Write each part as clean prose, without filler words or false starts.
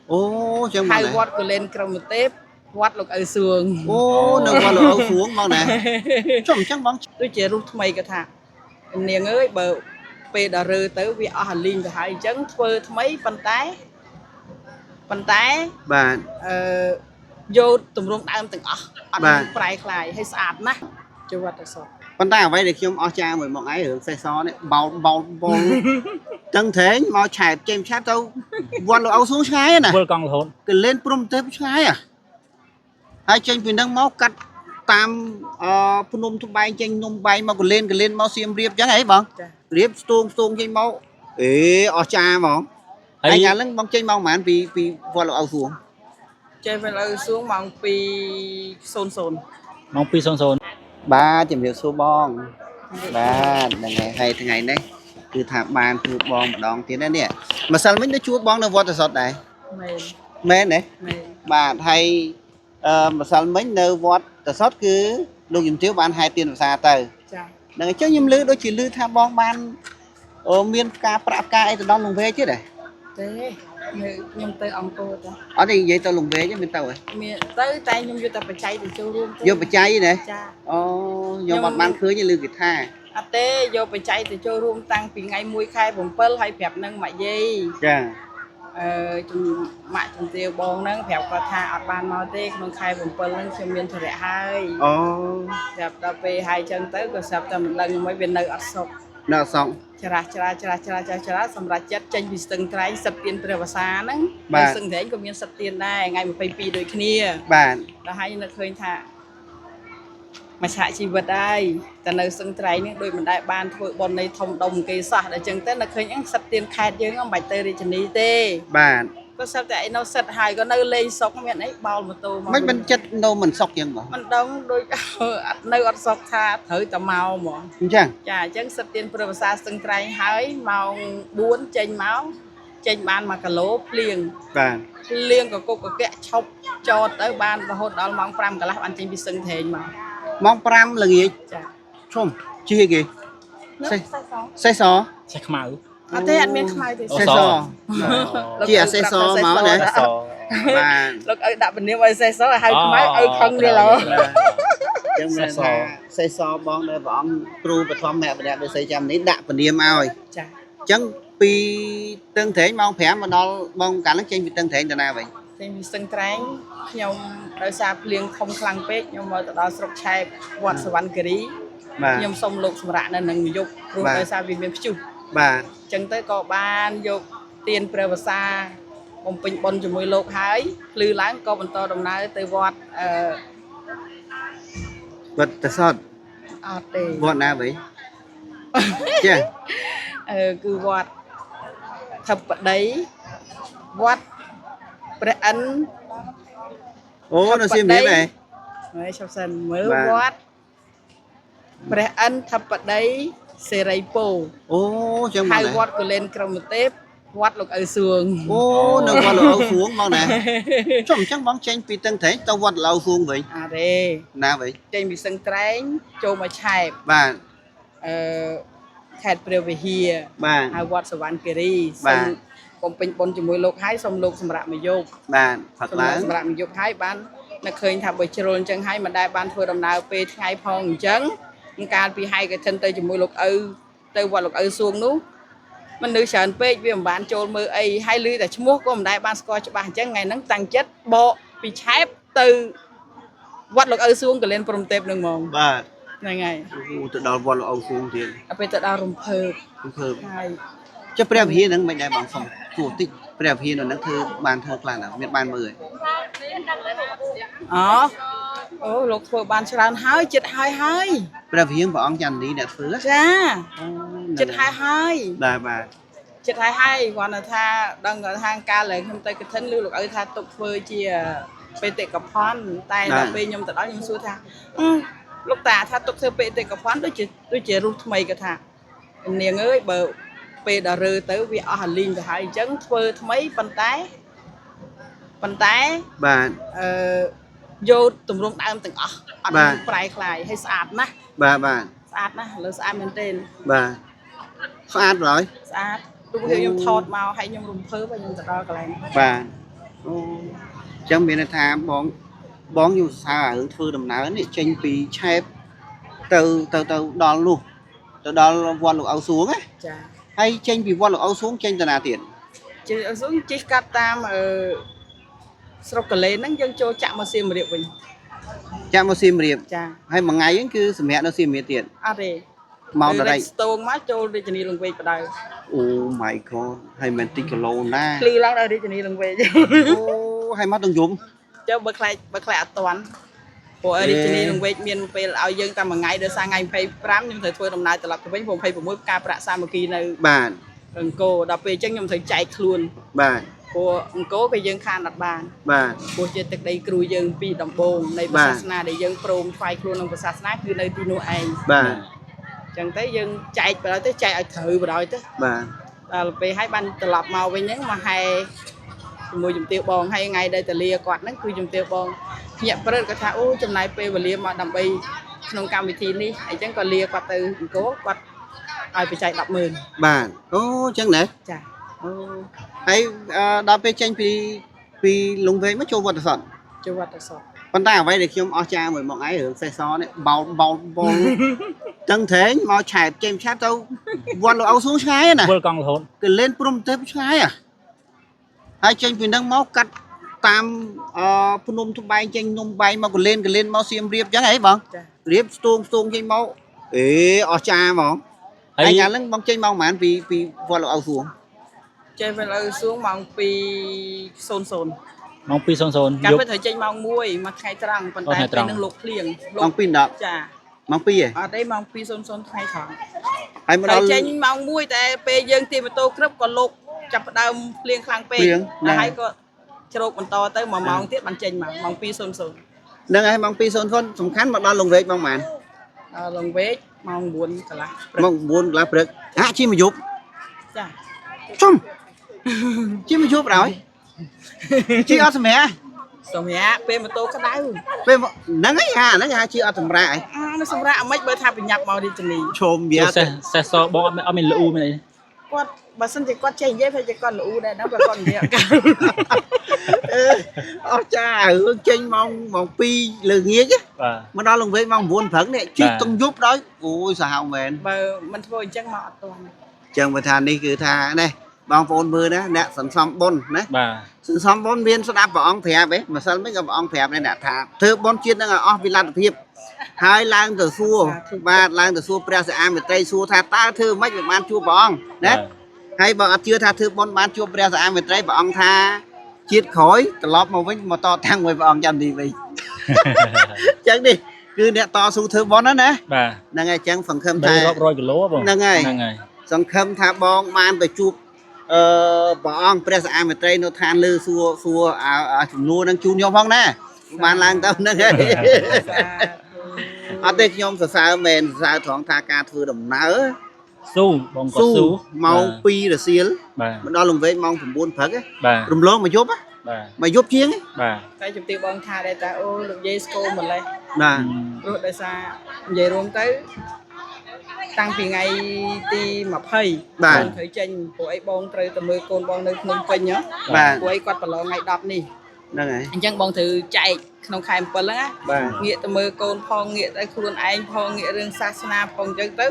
Ô chẳng hai bằng vót của lên cầm một tép vót lục ở xuồng ô nâng vào lỗ xuống bằng nè chồng chắc bằng tôi chỉ rút mày cái thằng niềng ơi bờ pe đà rơ tới vì ở hành linh thì hai chấn phơi mấy bàn tay bạn vô tụm rung đam từng ở bạn phải lại hay sạch nè chưa vật được sao bàn tay ở đây để khi ông cha mình một ấy hướng xe xó đấy bao chân thế mà chạy trên sát đâu vào lỗ xuống trái nè vượt con hồn cái lên prom tép trái à hai chân vì nâng máu cắt tam phun nôm thúc bay chân nôm bay mà còn lên máu xiêm riệp chẳng ấy bằng riệp tuông trên máu ế ở cha mà anh nhà lưng bóng chân máu mà anh vì vào lỗ xuống chơi về là xuống mong pi sồn sồn mong pi son son ba tìm hiểu số bong ba là ngày hay thế ngày đấy từ thả bàn từ bong mà đón tiến đến nè mà sao mấy đứa chúa bong nó vô từ sọt này mềm mến đấy mềm bà hay mà sao mấy nơi vô từ sọt cứ lúc dùng thiếu bán hai tiền xa từ chà đừng chứ nhầm lư đôi chỉ lư tham bong ban miên ca prap ca ấy từ đó lùng về chứ đấy thế nhung tới ông cô ta ở đây vậy tao lùng về chứ mình tao rồi miền tới tay nhung vô ta phải chạy từ châu luôn vô phải cháy này cha vô mặt ban khứa như lư kịch tha à té vô phải chạy từ châu luôn tăng vì ngày mùi khai bồng pơ hay phẹp nâng mại dây cha chung mại chung tiêu bong nâng phẹp qua tha ở ban mau tê nâng khai bồng pơ nâng cho miền thời đại hai sập ta về hai chân tới rồi sập ta một lần mới bên nơi ở sọc nợ xong chả xong ra chết tranh vì từng trái sập tiền từ xa nâng từng thế cũng miền sập tiền này ngày một phải pi đôi kia bạn là hai nó khơi thả mà chạy chi vật đâyแต่នៅសឹងត្រៃនេះដូចមិនដែលបានធ្វើបននៃធំដុំគេសោះតែអញ្ចឹងទៅនៅឃើញហ្នឹងសិតទៀនខេតយើងមិនបាច់ទៅរាជធានីទេបាទក៏សិតតែឯនៅសិតហើយក៏នៅលេងសុកមានអីបោលម៉ូតូមកមិនចិត្តនៅមិនសុកយ៉ាងបងមិនដឹងដូចអត់នៅអត់សុកថាត្រូវតែមកហ្មងអញ្ចឹងចាអញ្ចឹងសិតទៀនព្រឹបភាសាសឹងត្រៃហើយម៉ោង4ចេញមកចេញបាន1គីឡូភ្លៀងបាទភ្លៀងក៏គុកកកឈប់ចតទៅបានរហូតដល់ម៉ោង5កន្លះបានចេញពីសឹងត្រែងមកម៉ោង5ល្ងាចចាជុំជិះគេសេសសេស ใช้ខ្មៅអត់ទេអត់មានខ្មៅទេសេសជាសេសមកណាបាទលោកឲ្យដាក់ពនាមឲ្យសេសឲ្យហៅខ្មៅឲ្យខឹងនេះឡូចឹងមានថាសេសបងដែលព្រះអង្គគ្រូបឋមម្នាក់ដូចស្អីចាំនេះដាក់ពនាមឲ្យចាចឹងពីតឹងត្រែងម៉ោង5មកដល់បងកាលហ្នឹងចេញពីតឹងត្រែងទៅណាវិញចេញពីសឹងត្រែងខ្ញុំដោយសារភ្លៀងធំខ្លាំងពេកខ្ញុំមកទៅដល់ស្រុកឆែបវត្តសវណ្ណគិរីខ្ញុំសុំលោកសម្រាប់នៅនឹងមួយយប់ព្រោះដោយសារវាមានព្យុះបាទអញ្ចឹងទៅក៏បានយកទៀនព្រះវស្សាបំពេញបុណ្យជាមួយលោកហើយភ្លឺឡើងក៏បន្តដំណើរទៅវត្តវត្តតសតអត់ទេវត្តណាវិញចាគឺវត្តធិបតីវត្តព្រះអិនអូនៅសៀមរាបហ៎ហើយឈប់សិនមើលវត្តព្រះអិនធិបតីសេរីពោអូចឹងហៅវត្តកលែនក្រមទេពវត្តលោកឪសួងអូនៅវត្តលោកឪសួងបងណាចុះអញ្ចឹងបងចេញពីតឹងត្រែងទៅវត្តលោកឪសួងវិញអត់ទេណាវិញចេញពីសឹងត្រែងចូលមកឆែបបាទខេត្តព្រះវិហារបាទហើយវត្តសវណ្ណគិរីសូមបំពេញបុណ្យជាមួយលោកហើយសូមលោកសម្រាប់មកយកបាទផឹកឡើងសម្រាប់មកយកហើយបាននឹកឃើញថាបើជ្រុលអញ្ចឹងហើយមិនដែលបានធ្វើដំណើរពេលថ្ងៃផងអញ្ចឹងកាលពីហើយកឋិនទៅជាមួយលោកឪទៅវត្តលោកឪសួងនោះมันនៅច្រើនពេកវាមិនបានចូលមើលអីហើយឮតែឈ្មោះក៏មិនដែលបានស្គាល់ច្បាស់អញ្ចឹងថ្ងៃហ្នឹងតាំងចិត្តបកពីឆែបទៅវត្តលោកឪសួងកលែនព្រំទេពនឹងហ្មងបាទហ្នឹងហើយទៅដល់វត្តលោកឪសួងទៀតពេលទៅដល់រំភើបហើយចុះព្រះវិហារហ្នឹងមិនដែរបងសុំគួរតិចព្រះវិហារនៅហ្នឹងធ្វើបានធ្វើខ្លះណាមានបានមើលអូលោកធ្វើបានច្រើនហើយចិត្តហើយព្រះវិហារព្រះអង្គចន្ទនីអ្នកធ្វើចាចិត្តហើយបាទចិត្តហើយគាត់ថាដឹងថាកាលឡើងខ្ញុំទៅកឋិនឬលោកឪថាទុកធ្វើជាបេតិកភណ្ឌតែដល់ពេលខ្ញុំទៅដល់ខ្ញុំសួរថាលោកតាថាទុកធ្វើបេតិកភណ្ឌដូចជារស់ថ្មីគាត់ថានាងអើយបើពេលដល់រើទៅវាអស់អាលីងទៅហើយអញ្ចឹងធ្វើថ្មីប៉ុន្តែបាទយកទម្រង់ដើមទាំងអស់អត់មានប្រែคลายឲ្យស្អាតណាស់បាទស្អាតណាស់លើស្អាតមែនទែនបាទស្អាតហើយស្អាត Lúc khi em thọt màu hay em rùng phớ và em thật ra cái này. Và chẳng biết là tha bón dù sao hướng thư đầm náo này tranh vì chép từ đo luôn từ đo quan lục áo xuống ấy ចា hay tranh vì quan lục áo xuống tranh từ nào tiền ជិះxuống ជិះកាត់តាមស្រុកកលេនហ្នឹងយើងចូលចាក់មកសៀមរាបវិញ chạm vào sim riệp ចា hay một ngày ấy cứ sửa mẹ nó sim miệt tiền អត់ទេ mau គឺ là đây ស្ទងមកចូលរាជធានីលង្វែកបដៅ oh my god hay mình tích lô na ភ្លឺឡើងដល់រាជធានីលង្វែក oh hay mắt đồng dùm ចុះបើខ្លាចអត់តាន់ព្រោះរាជធានីលង្វែកមានពេលឲ្យយើងតែមួយថ្ងៃដល់ថ្ងៃ25ខ្ញុំត្រូវធ្វើដំណើរត្រឡប់ទៅវិញ26ការប្រាក់សាមគ្គីនៅ bạn អង្គរដល់ពេលអញ្ចឹងខ្ញុំត្រូវចែកខ្លួន bạn ព្រោះអង្គរពេលយើងខានអត់បាន bạn ព្រោះជាទឹកដីគ្រូយើងពីដំបូងនៃព្រះសាសនាដែលយើងព្រមថ្វាយខ្លួនក្នុងព្រះសាសនាគឺនៅទីនោះឯង bạn អញ្ចឹងទៅយើងចែកបណ្ដោយទៅចែកឲ្យត្រូវបណ្ដោយទៅ bạn ដល់ពេលឲ្យបានត្រឡប់មកវិញហ្នឹងមកហែជាមួយជំទាវបងហើយថ្ងៃដែលតលាគាត់ហ្នឹងគឺជំទាវបងភ្ញាក់ព្រឹកគាត់ថាអូចំណាយពេលវេលាមកដើម្បីក្នុងកម្មវិធីនេះអញ្ចឹងក៏លាគាត់ទៅអង្គរគាត់ឲ្យបច្ច័យ 100000 bạn ô chẳng này ចាអូ hay đo pe tranh vì lùng về mất châu vật sản ចូលវត្តសព con ta ở đây để khi ông cha mời mọi ai ở xe xó đấy bao chân thế mà chạy chém chát đâu quan lộ áo xuống trái này វល់កង់រហូត cái lên prom tép trái à hai tranh vì đang máu cắt tam phun nôm thu bay tranh nôm bay mà còn lên máu xiêm riệp chẳng ấy bằng ចា riệp stone tranh máu ế ở cha mà ហើយ anh nhà lưng bóng tranh máu màn vì quan lộ áo xuống ចេះពេលឲ្យសួងម៉ោង2:00 ម៉ោង 2:00 កាល យប់ ពេលត្រូវចេញម៉ោង1មួយថ្ងៃត្រង់ប៉ុន្តែ ថ្ងៃត្រ ពេល ង់ នឹងលោកភ្លៀង bóng pin đập ចា bóng pi à អត់ទេម៉ោង2:00ថ្ងៃត្រង់ hay mà ត្រូវ đó ចេញម៉ោង1តែពេលយើងទីម៉ូតូក្រឹបក៏លោកចាប់ផ្ដើមភ្លៀងខ្លាំងពេក ភ្លៀងណា ហើយក៏ជ្រោកបន្តទៅ1ម៉ោងទៀតបានចេញមកម៉ោង2:00 nâng ai bóng pi son con sầm khán mà đó lùng về bóng màn ដល់លង្វែកម៉ោង9កន្លះព្រឹក mong buồn là được chi mà giúp ចា chung chi mà giúp rồi chi ở thầm mẹ សម្រាប់ពេលម៉ូតូក្តៅ về nâng ấy chi ở thầm ra ấy នៅសម្រាប់អាម៉េចបើថាប្រញាប់មករាជធានី chôm វា bia សេះសបងអត់មានលូមានអី គាត់បើសិនជាគាត់ចេះនិយាយពេលជាគាត់ល្អូដែរណាបើគាត់និយាយអត់កើត ở cha hướng tranh mong pi lừa nghiến chứ បាទ mà đó lùng về mong buồn phấn này chi Dạ. tung giúp đấy ôi sao mền បើមិនធ្វើអញ្ចឹងមកអត់ទាន់ chẳng phải thà đi cứ thà đây bong phôn mưa đó nè sẵn xong bon đấy បាទ sẵn xong bon viên sẽ đáp vào ông thẹp ấy mà sao mấy cái ông thẹp này nè thà thưa bon chiên đang ở vì làm thiệp hai lang từ xua ba lang từ xua pre sẽ am về tây xua thà ta thưa mấy việc ban chua bong đấy hay bọn chưa tha thưa bon ban chua pre sẽ am về tây bọn tha chiết khói lọp màu với mà to thang người bọn chăm đi vì chẳng đi cứ nè to xu thưa bon đó nè បាទ nè ngay chẳng phần khâm 300 thà គីឡូបង ហ្នឹងហើយ ហ្នឹងហើយ សង្ឃឹមថាបងបានទៅជួបព្រះអង្គព្រះសាមត្រីនៅឋានលើសួរចំនួននឹងជូនយកផងណាបានឡើងទៅហ្នឹងហើយអត់ទេខ្ញុំសរសើរមែនសរសើរត្រង់ថាការធ្វើដំណើរ ស៊ូបងក៏ស៊ូ ម៉ោង2រសៀល បាទ មកដល់លង្វែកម៉ោង9ព្រឹក បាទ រំលងមកយប់ បាទ មកយប់ជាង បាទ តែជំទាវបងថាដែរតាអូលោកយាយស្គមម្លេះ បាទ ព្រោះដោយសារនិយាយរួមទៅតាំងពីថ្ងៃទី20បងត្រូវចេញព្រោះអីបងត្រូវទៅមើលកូនបងនៅភ្នំពេញហ៎ បាទ ព្រោះអីគាត់ប្រឡងថ្ងៃ10នេះ ហ្នឹងហើយ អញ្ចឹងបងត្រូវចែកក្នុងខែ7ហ្នឹងណា បាទ ងាកទៅមើលកូនផងងាកទៅខ្លួនឯងផងងាករឿងសាសនាផងអញ្ចឹងទៅ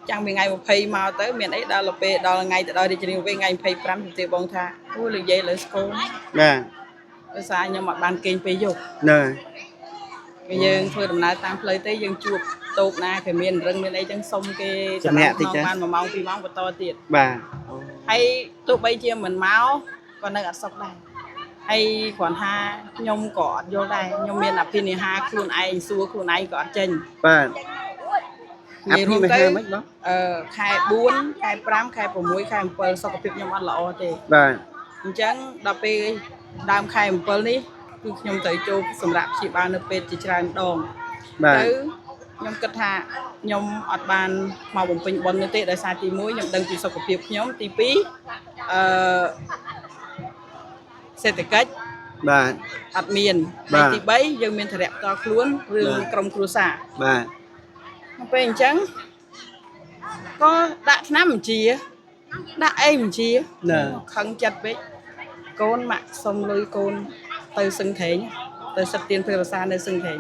ចាំពីថ្ងៃ20មកទៅមានអីដល់ពេលដល់ថ្ងៃទៅដល់រាជធានីវិញថ្ងៃ25ជំទាវបងថាអូលោកយាយលើស្គម បាទ ដោយសារខ្ញុំអត់បានគេងពេលយប់ ហ្នឹង គេយើងធ្វើដំណើរតាមផ្លូវទៅយើងជួបតូបណាគេមានរឹងមានអីចឹងសុំគេបាន1ម៉ោង2ម៉ោងបន្តទៀត បាទ ហើយទោះបីជាមិនមកក៏នៅអត់សុខដែរហើយគ្រាន់ថាខ្ញុំក៏អត់យល់ដែរខ្ញុំមានអភិនិហាខ្លួនឯងសួរខ្លួនឯងក៏អត់ចេញ បាទអា និយាយ ពី រួម មិន ទៅ ហើមិនបង ខែ4ខែ5ខែ6ខែ7សុខភាពខ្ញុំអត់ល្អទេ បាទ អញ្ចឹងដល់ពេលដើមខែ7នេះគឺខ្ញុំត្រូវចូលសម្រាប់ព្យាបាលនៅពេទ្យជាច្រើនដង បាទ ទៅខ្ញុំគិតថាខ្ញុំអត់បានមកបំពេញបុណ្យនោះទេដោយសារទី1ខ្ញុំដឹងពីសុខភាពខ្ញុំទី2សេដ្ឋកិច្ច បាទ អត់មាន បាទ ហើយទី3យើងមានធរៈផ្ទាល់ខ្លួនរឿងក្រុមគ្រួសារ បាទ ដល់ពេលអញ្ចឹងក៏ដាក់ថ្នាំបញ្ជាដាក់អីបញ្ជា ណែ ខឹងចិត្តពេកកូនម៉ាក់សុំលុយកូន từ sưng thế nhá từ sập tiền từ xa nơi sưng thế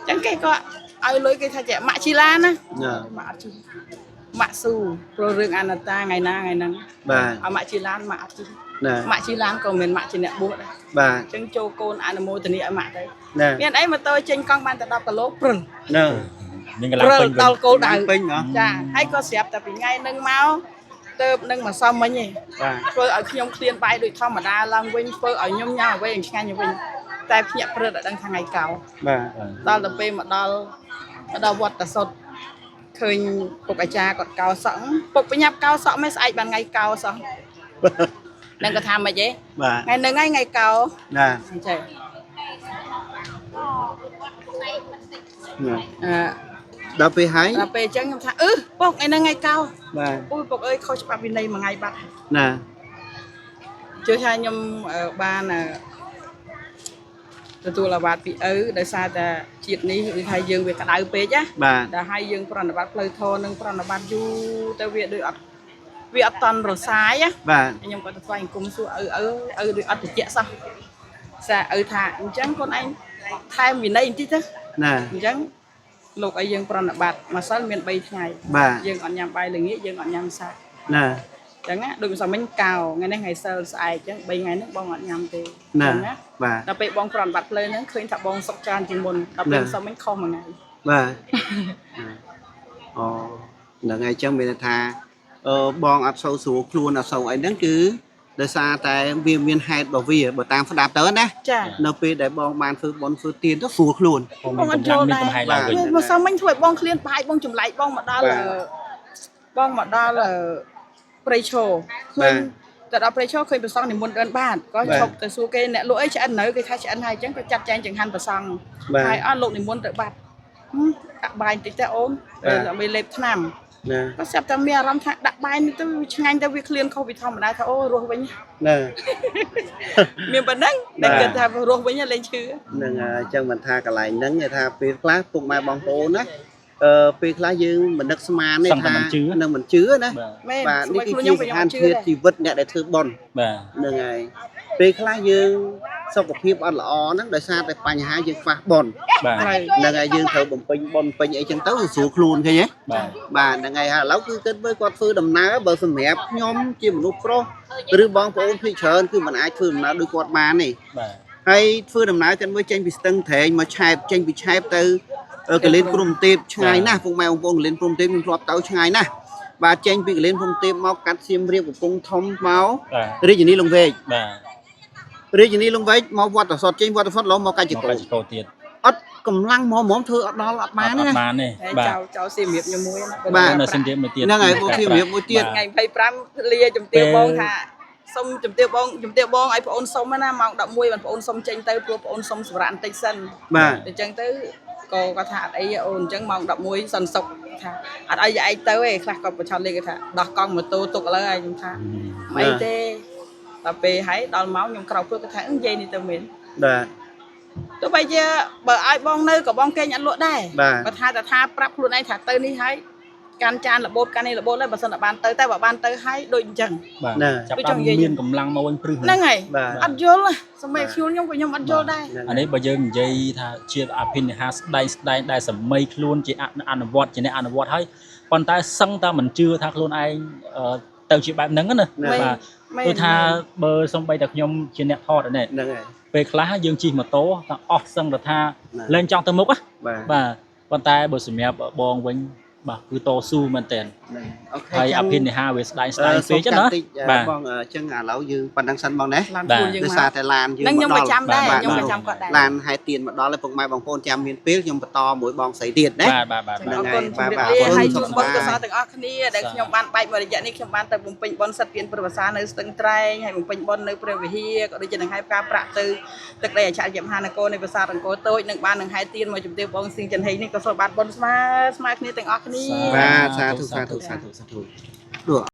chẳng cái có ai lối cái thay trẻ mạ chi lan á mạ chi mạ su rồi riêng anh ta ngày nắng បាទ ở mạ chi lan mạ chi ណែ mạ chi lan còn mình mạ chi nè bố đây បាទ chẳng châu côn anh mô tình ở mạ đấy ណែ miền ấy mà tôi trên con ban từ đọc cả lốp rừng ណែ មានកន្លងពេញ đào cô đào ពេញហ៎ ចាហើយក៏ស្រាប់តែពីថ្ងៃនឹងមកទៅនឹងមកសំមិញឯង បាទ ធ្វើឲ្យខ្ញុំឃ្លានបាយដូចធម្មតាឡើងវិញធ្វើឲ្យខ្ញុំញ៉ាំអ្វីឆ្ងាញ់វិញតែភ្ញាក់ព្រឹកដល់ដឹងថ្ងៃកោ បាទ ដល់ទៅពេលមកដល់វត្តតសុតឃើញពុកអាចារ្យគាត់កោសក់ពុកបញ្ញាប់កោសក់មិនស្អែកបានថ្ងៃកោសោះនឹងគាត់ថាម៉េចទេ បាទ ថ្ងៃនឹងថ្ងៃកោ ណែ អញ្ចឹង ណែ អឺ ដល់ពេលហើយ ដល់ពេលអញ្ចឹងខ្ញុំថាពុកថ្ងៃនឹងថ្ងៃកោ បាទ អូយពុកអើយខុសច្បាប់វិន័យមួយថ្ងៃបាត់ ណែ ជឿថាខ្ញុំបានទទួលអាវ៉ាតពីឪដោយសារតែជាតិនេះគឺថាយើងវាក្តៅពេកណា បាទ ដែលឲ្យយើងប្រណិប័តផ្លូវធរនិងប្រណិប័តយូរទៅវាដូចអត់វាអត់តន់រសាយណា បាទ ខ្ញុំក៏ទៅថ្វាយអង្គមសួរឪដូចអត់តិចសោះសាឪថាអញ្ចឹងកូនឯងថែមវិន័យបន្តិចទៅ ណែ អញ្ចឹងលោកឲ្យយើងប្រណិប័តម្សិលមាន3ថ្ងៃ បាទ យើងអត់ញ៉ាំបាយល្ងាចយើងអត់ញ៉ាំសាច់ ណែ អញ្ចឹងណាដូចម្សិលមិញកោថ្ងៃនេះថ្ងៃសិលស្អែកអញ្ចឹង3ថ្ងៃនេះបងអត់ញ៉ាំទេ ណែ អញ្ចឹងណា បាទ ដល់ពេលបងប្រណិប័តផ្លូវហ្នឹងឃើញថាបងសុកច្រើនជាងមុនដល់ពេលម្សិលមិញខុសមួយថ្ងៃ បាទអូហ្នឹងហើយអញ្ចឹងមានន័យថាបងអត់សូវស្រួលខ្លួនអត់សូវអីហ្នឹងគឺដោយសារតែវាមានហេតុរបស់វាបើតាមស្ដាប់ទៅណា ចា នៅពេលដែលបងបានធ្វើបន់ធ្វើទានទៅស្រួលខ្លួន មានកម្លាំងមានកំហែងឡើងវិញ មកសិលមិញធ្វើឲ្យបងឃ្លានបាយបងចម្លែកបងមកដល់ព្រៃឈរឃើញទៅដល់ព្រៃឈរឃើញប្រសងនិមន្តដើនបានក៏ឈប់ទៅសួរគេអ្នកលក់អីឆ្អិននៅគេថាឆ្អិនហើយអញ្ចឹងក៏ចាត់ចែងចង្ហាន់ប្រសងហើយអត់លោកនិមន្តទៅបាត់ដាក់បាយបន្តិចទៅអូនដើម្បីលេបថ្នាំ ណា ក៏ស្រាប់តែមានអារម្មណ៍ថាដាក់បាយនេះទៅឆ្ងាញ់ទៅវាឃ្លានខុសពីធម្មតាថាអូរស់វិញ ណា មានប៉ុណ្ណឹងតែគិតថារស់វិញលេងឈឺ នឹងអញ្ចឹងមិនថាកន្លែងហ្នឹងគេថាពេលខ្លះពុកម៉ែបងប្អូនណាពេលខ្លះយើងមិននឹកស្មានទេថានឹងមិនជឿណា មែន បាទ ស្មី នេះ ខ្លួន គឺ ខ្ញុំ ជា ក៏ ស្ ខ្ញុំ ថាន អត់ជឿ ភាព ដែរ ជីវិតអ្នកដែលធ្វើបន់ បាទ ហ្នឹងហើយពេលខ្លះយើងសុខភាពអត់ល្អហ្នឹងដោយសារតែបញ្ហាយើងខ្វះបន់ បាទ ហ្នឹងហើយយើងត្រូវបំពេញបន់ពេញអីចឹងទៅស្រួលខ្លួនឃើញទេ បាទ បាទហ្នឹងហើយឥឡូវគឺគិតមើលគាត់ធ្វើដំណើរបើសម្រាប់ខ្ញុំជាមនុស្សប្រុសឬបងប្អូនភាគច្រើនគឺមិនអាចធ្វើដំណើរដូចគាត់បានទេ បាទ ហើយធ្វើដំណើរទាំងមួយចេញពីស្ទឹងត្រែងមកឆែបចេញពីឆែបទៅកលេនព្រំទេពឆ្ងាយណាស់ពុកម៉ែបងប្អូនកលេនព្រំទេពខ្ញុំធ្លាប់ទៅឆ្ងាយណាស់បាទចេញពីកលេនព្រំទេពមកកាត់សៀមរាបកំពង់ធំមក បាទ រាជធានីលង្វែក បាទ រាជធានីលង្វែកមកវត្តសតចេញវត្តសតឡងមកកាច់ច មក កោ កាច់កោទៀត អត់កម្លាំងហ្មងធ្វើអត់ដល់អត់បាន អ ណា ត់បានទេ ហើយ បាទ ចៅសៀមរាបខ្ញុំមួយ បាទ នៅសៀមរាបមួយទៀត ហ្នឹងហើយពួកសៀមរាបមួយទៀត ថ្ងៃ25លាជំទាវបងថាសុំជំទាវបងឲ្យបងអូនសុំណាម៉ោង11បានបងអូនសុំចេញទៅព្រោះបងអូនសុំសម្រាប់បន្តិចសិន បាទ អញ្ចឹងទៅក៏គាត់ថាអត់អីអូនអញ្ចឹងម៉ោង11សន្សុកថាអត់អីឯងទៅឯងខ្លះគាត់បញ្ឆោតលេខគាត់ថាដោះកង់ម៉ូតូទុកឥឡូវឯងខ្ញុំថាមិនអីទេដល់ពេលហើយដល់មកខ្ញុំក្រោកព្រឹកគាត់ថានិយាយនេះទៅមែន បាទ ទោះបីជាបើឲ្យបងនៅក៏បងកេងអត់លក់ដែរ បាទ គាត់ថាប្រាប់ខ្លួនឯងថាទៅនេះហើយកាន់ចានរបូតកាន់នេះរបូតហើយបើសិនតែបានទៅតែបើបានទៅហើយដូចអញ្ចឹង បាទ ណា ចាប់តាមមានកម្លាំងមកវិញព្រឹស ហ្នឹងហើយ បាទ អត់យល់សម័យខ្ញុំក៏ខ្ញុំអត់យល់ដែរ អានេះបើយើងនិយាយថាជាអភិនិហាស្ដែងដែលសម័យខ្លួនជាអនុវត្តជាអ្នកអនុវត្តហើយប៉ុន្តែសឹងតែមិនជឿថាខ្លួនឯងទៅជាបែបហ្នឹងណាបាទដូចថាបើសំបីតែខ្ញុំជាអ្នកថតនេះ ហ្នឹងហើយ ពេលខ្លះយើងជិះម៉ូតូថាអស់សឹងថាលែងចង់ទៅមុខ បាទ បាទប៉ុន្តែបើសម្រាប់បងវិញបាទគឺតស៊ូមែនតើ អូខេ ហើយអភិនិហាវាស្ដែងពេកចឹងណា បាទបងអញ្ចឹងឥឡូវយើងប៉ុណ្ណឹងសិនបងណា ឡានជួលយើង ដោយ មក សារតែឡានយើង ហ្នឹងខ្ញុំ មក ក៏ ដល់ ចាំដែរ បាទ ខ្ញុំក៏ចាំគាត់ដែរ ឡានហែទៀនមកដល់ហើយពុកម៉ែបងប្អូនចាំមានពេលខ្ញុំបន្តមួយបងស្រីទៀតណា បាទបាទ ហ្នឹង អរ ហើយ គុណជម្រាប បាទ លា បាទ ហើយ អរគុ ជួ ណ បបងកសល បាទ ទាំងអស់គ្នាដែលខ្ញុំបានបែកមួយរយៈនេះខ្ញុំបានទៅបំពេញបុណ្យសិទ្ធិទានព្រះវស្សានៅស្ទឹងត្រែងហើយបំពេញបុណ្យនៅព្រះវិហារក៏ដូចជានឹងហែផ្កាប្រាក់ទៅទឹកដីអច្ឆរិយមហានគរនៃប្រាសាទអង្គរតូចនឹងបាននឹងហែទៀនមកជំទាវបងស៊ីងចិនហេងនេះក៏សូមបានបុណ្យស្មើគ្នាទាំងអស់គ្នា បាទសាធុសាធុសាធុសាធុ